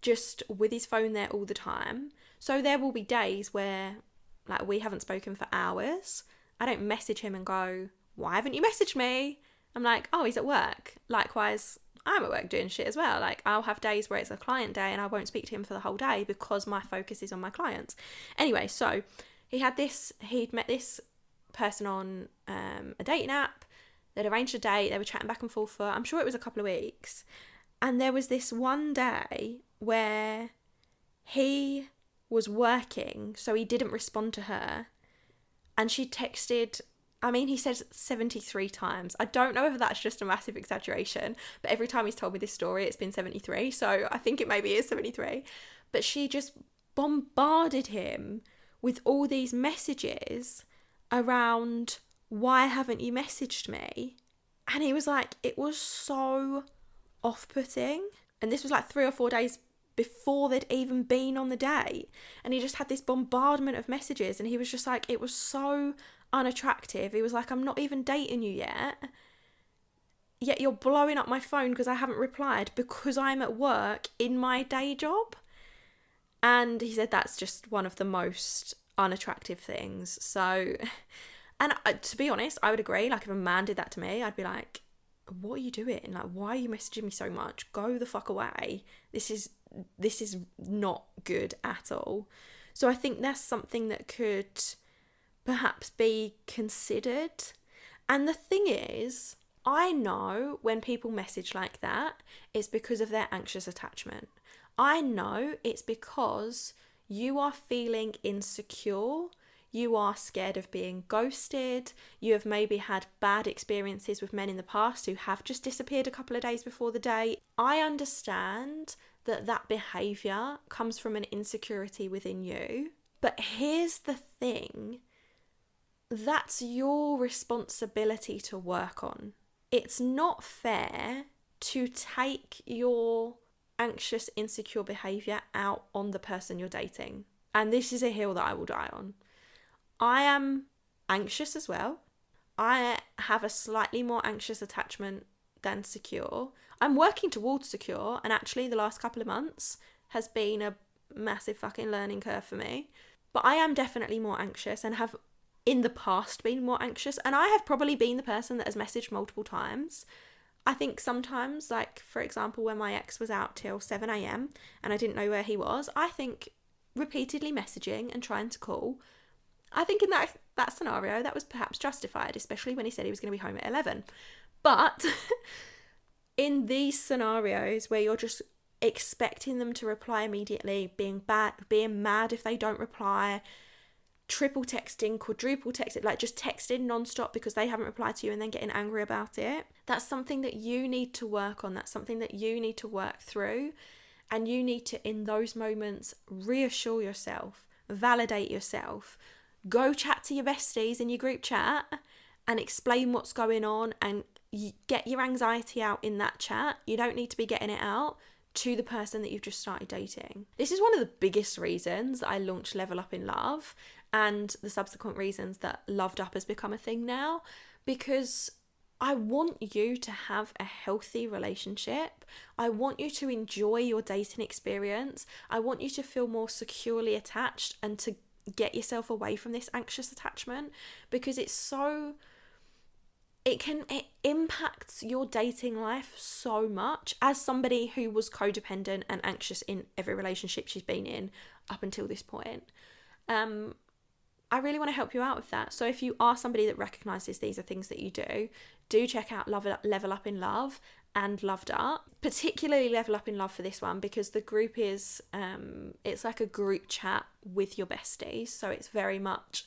just with his phone there all the time. So there will be days where, like, we haven't spoken for hours. I don't message him and go, why haven't you messaged me? I'm like, oh, he's at work. Likewise, I'm at work doing shit as well. Like, I'll have days where it's a client day and I won't speak to him for the whole day because my focus is on my clients. Anyway, so he'd met this person on a dating app. They'd arranged a date. They were chatting back and forth for, I'm sure it was a couple of weeks. And there was this one day where he was working, so he didn't respond to her. And she texted, he said 73 times. I don't know if that's just a massive exaggeration, but every time he's told me this story, it's been 73. So I think it maybe is 73. But she just bombarded him with all these messages around, why haven't you messaged me? And he was like, it was so off-putting. And this was like 3 or 4 days before they'd even been on the date. And he just had this bombardment of messages. And he was just like, it was so unattractive. He was like, I'm not even dating you yet you're blowing up my phone because I haven't replied because I'm at work in my day job. And he said that's just one of the most unattractive things. So, and to be honest, I would agree. Like, if a man did that to me, I'd be like, what are you doing? Like, why are you messaging me so much? Go the fuck away. This is not good at all. So I think that's something that could perhaps be considered. And the thing is, I know when people message like that, it's because of their anxious attachment. I know it's because you are feeling insecure. you are scared of being ghosted, you have maybe had bad experiences with men in the past who have just disappeared a couple of days before the date. I understand that behaviour comes from an insecurity within you. But here's the thing, that's your responsibility to work on. It's not fair to take your anxious, insecure behaviour out on the person you're dating. And this is a hill that I will die on. I am anxious as well. I have a slightly more anxious attachment than secure. I'm working towards secure, and actually the last couple of months has been a massive fucking learning curve for me. But I am definitely more anxious and have in the past been more anxious, and I have probably been the person that has messaged multiple times. I think sometimes, like for example, when my ex was out till 7 a.m. and I didn't know where he was, I think repeatedly messaging and trying to call, I think in that scenario that was perhaps justified, especially when he said he was going to be home at 11. But in these scenarios where you're just expecting them to reply immediately, being mad if they don't reply, triple texting, quadruple texting, like just texting nonstop because they haven't replied to you and then getting angry about it, that's something that you need to work on. That's something that you need to work through. And you need to, in those moments, reassure yourself, validate yourself, go chat to your besties in your group chat and explain what's going on and get your anxiety out in that chat. You don't need to be getting it out to the person that you've just started dating. This is one of the biggest reasons that I launched Level Up in Love and the subsequent reasons that Loved Up has become a thing now, because I want you to have a healthy relationship. I want you to enjoy your dating experience. I want you to feel more securely attached and to get yourself away from this anxious attachment, because it impacts your dating life so much. As somebody who was codependent and anxious in every relationship she's been in up until this point, I really want to help you out with that. So if you are somebody that recognises these are things that you do check out Level Up in Love and Loved Up, particularly Level Up in Love for this one, because the group is, it's like a group chat with your besties. So it's very much,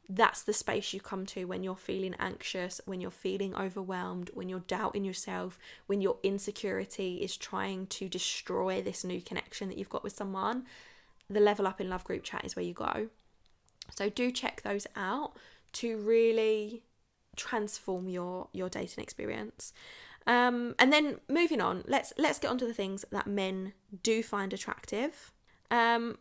that's the space you come to when you're feeling anxious, when you're feeling overwhelmed, when you're doubting yourself, when your insecurity is trying to destroy this new connection that you've got with someone. The Level Up in Love group chat is where you go. So do check those out to really transform your dating experience. And then moving on, let's get on to the things that men do find attractive,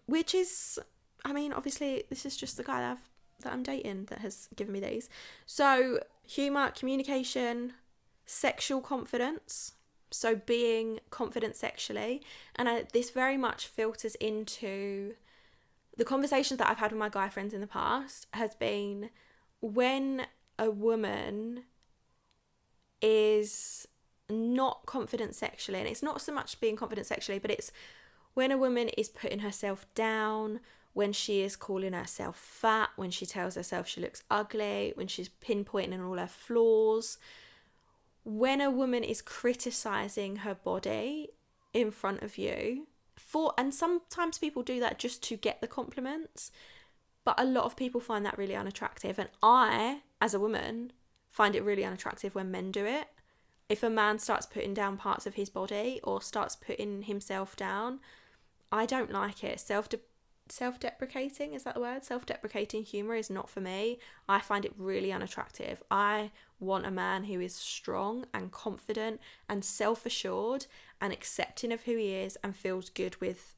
which is, I mean, obviously this is just the guy that I'm dating that has given me these. So humour, communication, sexual confidence, so being confident sexually, and this very much filters into the conversations that I've had with my guy friends in the past, has been when a woman is not confident sexually, and it's not so much being confident sexually, but it's when a woman is putting herself down, when she is calling herself fat, when she tells herself she looks ugly, when she's pinpointing all her flaws, when a woman is criticising her body in front of you, and sometimes people do that just to get the compliments, but a lot of people find that really unattractive. And I, as a woman, find it really unattractive when men do it. If a man starts putting down parts of his body or starts putting himself down, I don't like it. Self-deprecating, is that the word? Self-deprecating humour is not for me. I find it really unattractive. I want a man who is strong and confident and self-assured and accepting of who he is and feels good with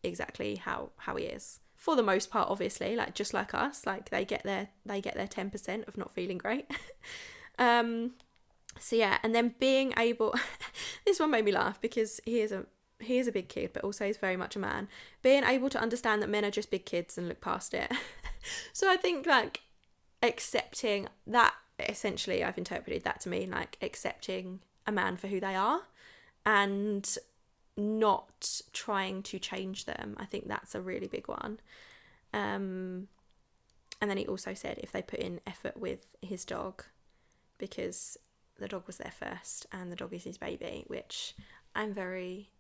exactly how he is. For the most part, obviously, like just like us, like they get their 10% of not feeling great. So yeah, and then being able this one made me laugh because he is a big kid, but also he's very much a man. Being able to understand that men are just big kids and look past it. So I think like accepting that, essentially I've interpreted that to mean like accepting a man for who they are and not trying to change them. I think that's a really big one. And then he also said if they put in effort with his dog, because the dog was there first and the dog is his baby, which I'm very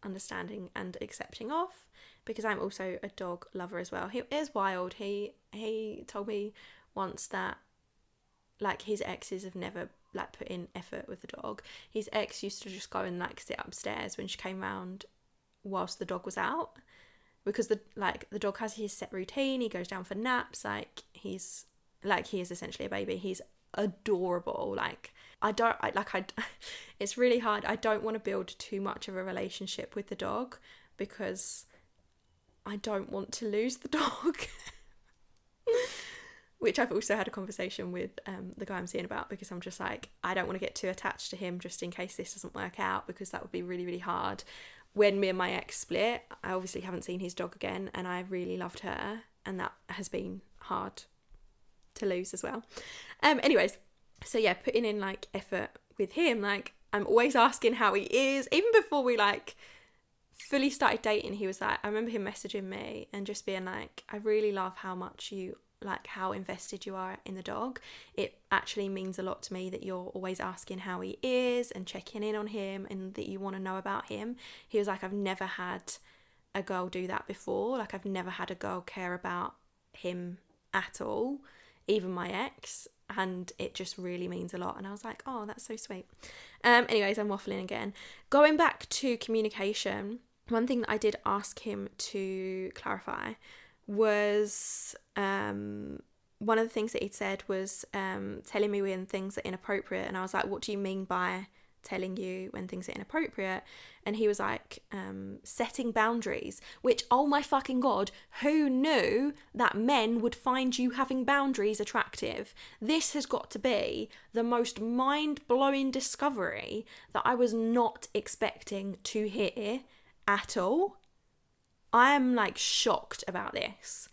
understanding and accepting of. because I'm also a dog lover as well. He is wild. He told me once that like his exes have never like put in effort with the dog. His ex used to just go and like sit upstairs when she came round whilst the dog was out, because the dog has his set routine. He goes down for naps. He is essentially a baby. He's adorable. It's really hard. I don't want to build too much of a relationship with the dog because I don't want to lose the dog. Which I've also had a conversation with the guy I'm seeing about, because I'm just like, I don't want to get too attached to him just in case this doesn't work out, because that would be really, really hard. When me and my ex split, I obviously haven't seen his dog again, and I really loved her, and that has been hard to lose as well. Anyways, so yeah, putting in like effort with him, like I'm always asking how he is. Even before we like fully started dating, he was like, I remember him messaging me and just being like, I really love how much you like how invested you are in the dog. It actually means a lot to me that you're always asking how he is and checking in on him and that you want to know about him. He was like, I've never had a girl do that before. Like I've never had a girl care about him at all, even my ex, and it just really means a lot. And I was like, oh, that's so sweet. Anyways, I'm waffling again. Going back to communication, one thing that I did ask him to clarify was one of the things that he'd said was telling me when things are inappropriate, and I was like, what do you mean by telling you when things are inappropriate? And he was like, setting boundaries, which, oh my fucking god, who knew that men would find you having boundaries attractive? This has got to be the most mind-blowing discovery that I was not expecting to hear at all. I am like shocked about this.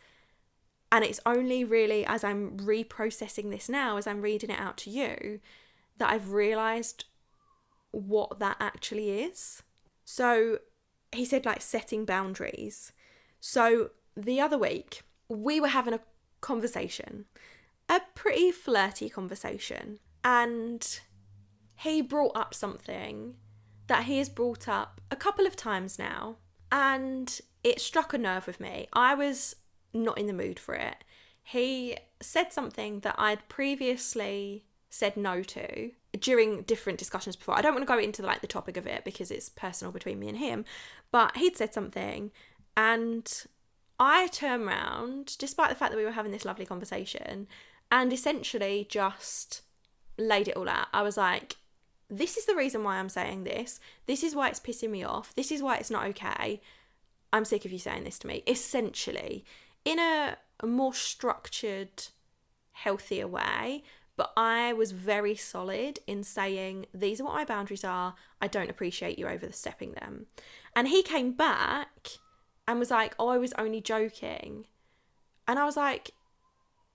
And it's only really as I'm reprocessing this now, as I'm reading it out to you, that I've realised what that actually is. So he said like setting boundaries. So the other week we were having a conversation, a pretty flirty conversation, and he brought up something that he has brought up a couple of times now, and it struck a nerve with me. I was not in the mood for it. He said something that I'd previously said no to during different discussions before. I don't want to go into like the topic of it because it's personal between me and him, but he'd said something and I turned around, despite the fact that we were having this lovely conversation, and essentially just laid it all out. I was like, this is the reason why I'm saying this. This is why it's pissing me off. This is why it's not okay. I'm sick of you saying this to me. Essentially, in a more structured, healthier way. But I was very solid in saying, these are what my boundaries are. I don't appreciate you overstepping them. And he came back and was like, oh, I was only joking. And I was like,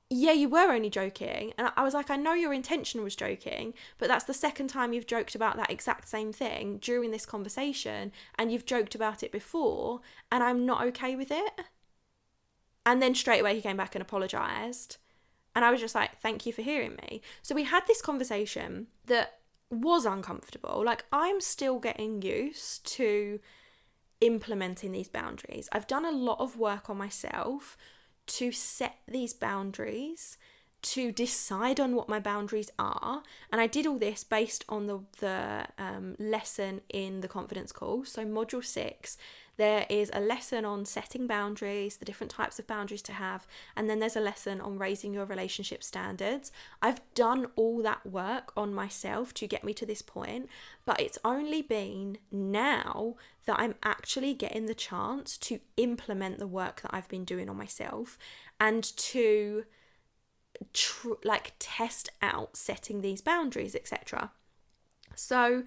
yeah, you were only joking. And I was like, I know your intention was joking, but that's the second time you've joked about that exact same thing during this conversation, and you've joked about it before, and I'm not okay with it. And then straight away he came back and apologised. And I was just like, thank you for hearing me. So we had this conversation that was uncomfortable. Like, I'm still getting used to implementing these boundaries. I've done a lot of work on myself to set these boundaries, to decide on what my boundaries are. And I did all this based on the lesson in the confidence call. So module 6, there is a lesson on setting boundaries, the different types of boundaries to have, and then there's a lesson on raising your relationship standards. I've done all that work on myself to get me to this point, but it's only been now that I'm actually getting the chance to implement the work that I've been doing on myself and to test out setting these boundaries, etc. So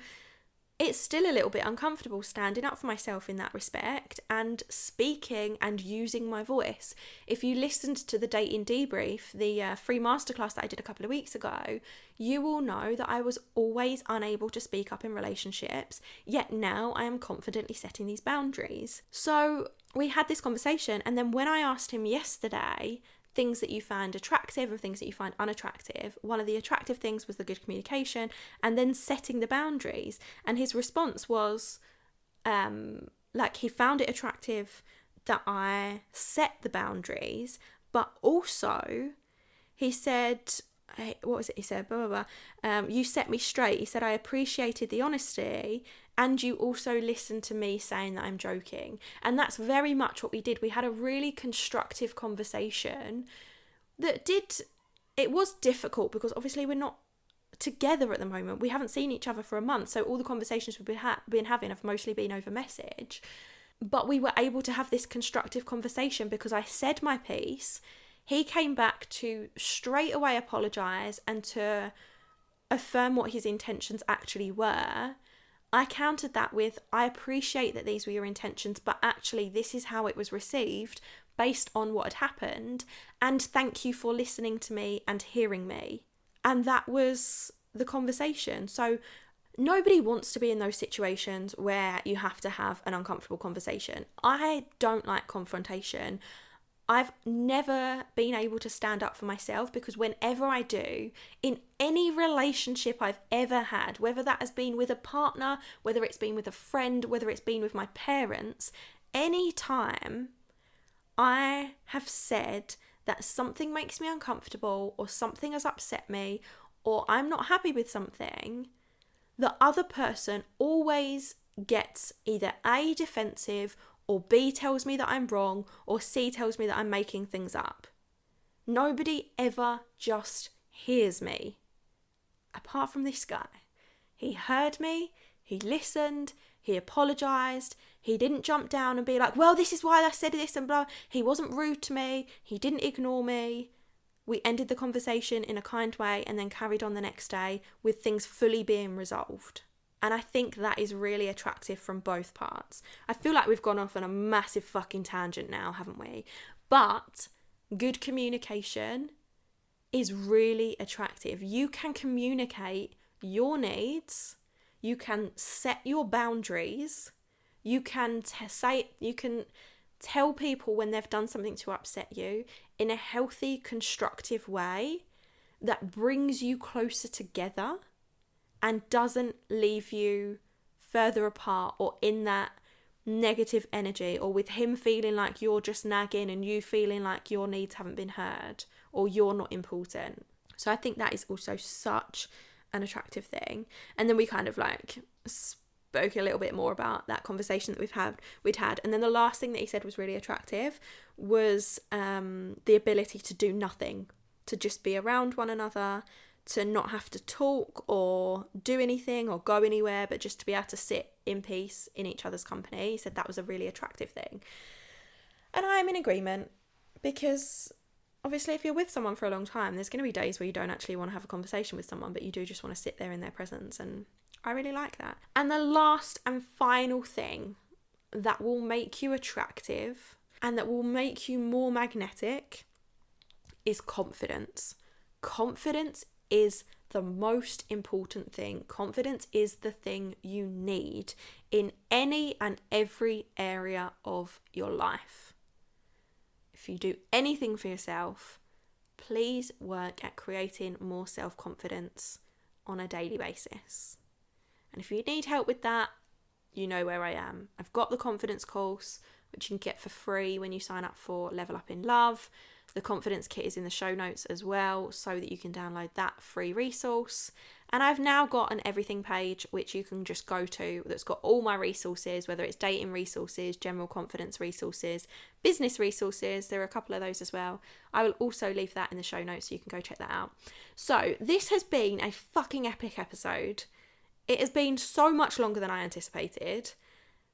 it's still a little bit uncomfortable standing up for myself in that respect and speaking and using my voice. If you listened to the dating debrief, the free masterclass that I did a couple of weeks ago, you will know that I was always unable to speak up in relationships, yet now I am confidently setting these boundaries. So we had this conversation, and then when I asked him yesterday things that you find attractive and things that you find unattractive, one of the attractive things was the good communication and then setting the boundaries. And his response was he found it attractive that I set the boundaries, but also he said, what was it? He said, blah, blah, blah. You set me straight. He said, I appreciated the honesty, and you also listened to me saying that I'm joking. And that's very much what we did. We had a really constructive conversation it was difficult because obviously we're not together at the moment. We haven't seen each other for a month. So all the conversations we've been having have mostly been over message. But we were able to have this constructive conversation because I said my piece. He came back to straight away apologise and to affirm what his intentions actually were. I countered that with, I appreciate that these were your intentions, but actually this is how it was received based on what had happened, and thank you for listening to me and hearing me. And that was the conversation. So nobody wants to be in those situations where you have to have an uncomfortable conversation. I don't like confrontation. I've never been able to stand up for myself because whenever I do, in any relationship I've ever had, whether that has been with a partner, whether it's been with a friend, whether it's been with my parents, any time I have said that something makes me uncomfortable or something has upset me or I'm not happy with something, the other person always gets either A, defensive, or B, tells me that I'm wrong, or C, tells me that I'm making things up. Nobody ever just hears me. Apart from this guy. He heard me, he listened, he apologised, he didn't jump down and be like, well, this is why I said this and blah. He wasn't rude to me, he didn't ignore me. We ended the conversation in a kind way and then carried on the next day with things fully being resolved. And I think that is really attractive from both parts. I feel like we've gone off on a massive fucking tangent now, haven't we? But good communication is really attractive. You can communicate your needs. You can set your boundaries. You can tell people when they've done something to upset you in a healthy, constructive way that brings you closer together and doesn't leave you further apart or in that negative energy, or with him feeling like you're just nagging and you feeling like your needs haven't been heard or you're not important. So I think that is also such an attractive thing. And then we kind of like spoke a little bit more about that conversation that we'd had. And then the last thing that he said was really attractive was the ability to do nothing, to just be around one another, to not have to talk or do anything or go anywhere, but just to be able to sit in peace in each other's company. He said that was a really attractive thing. And I'm in agreement, because obviously if you're with someone for a long time, there's going to be days where you don't actually want to have a conversation with someone, but you do just want to sit there in their presence. And I really like that. And the last and final thing that will make you attractive and that will make you more magnetic is confidence. Confidence is the most important thing. Confidence is the thing you need in any and every area of your life. If you do anything for yourself, please work at creating more self-confidence on a daily basis. And if you need help with that, you know where I am. I've got the confidence course, which you can get for free when you sign up for Level Up in Love. The confidence kit is in the show notes as well, so that you can download that free resource. And I've now got an everything page, which you can just go to, that's got all my resources, whether it's dating resources, general confidence resources, business resources. There are a couple of those as well. I will also leave that in the show notes so you can go check that out. So this has been a fucking epic episode. It has been so much longer than I anticipated.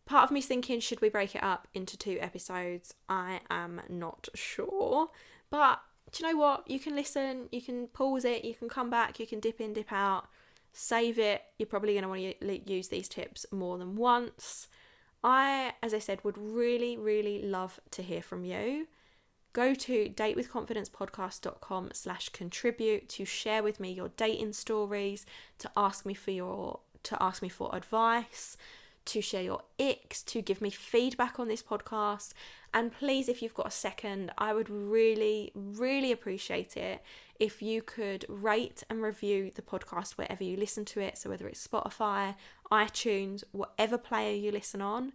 Part of me's thinking, should we break it up into 2 episodes? I am not sure. But do you know what? You can listen, you can pause it, you can come back, you can dip in, dip out, save it. You're probably going to want to use these tips more than once. I, as I said, would really, really love to hear from you. Go to datewithconfidencepodcast.com/contribute to share with me your dating stories, to ask me for advice, to share your icks, to give me feedback on this podcast. And please, if you've got a second, I would really, really appreciate it if you could rate and review the podcast wherever you listen to it. So whether it's Spotify, iTunes, whatever player you listen on.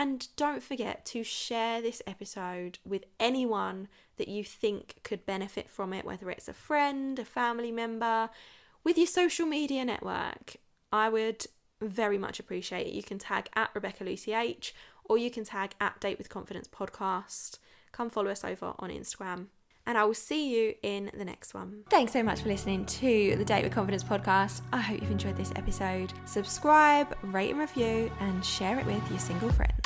And don't forget to share this episode with anyone that you think could benefit from it, whether it's a friend, a family member, with your social media network. I would very much appreciate it. You can tag at Rebecca Lucy H, or you can tag at Date with Confidence Podcast. Come follow us over on Instagram. And I will see you in the next one. Thanks so much for listening to the Date with Confidence podcast. I hope you've enjoyed this episode. Subscribe, rate and review, and share it with your single friends.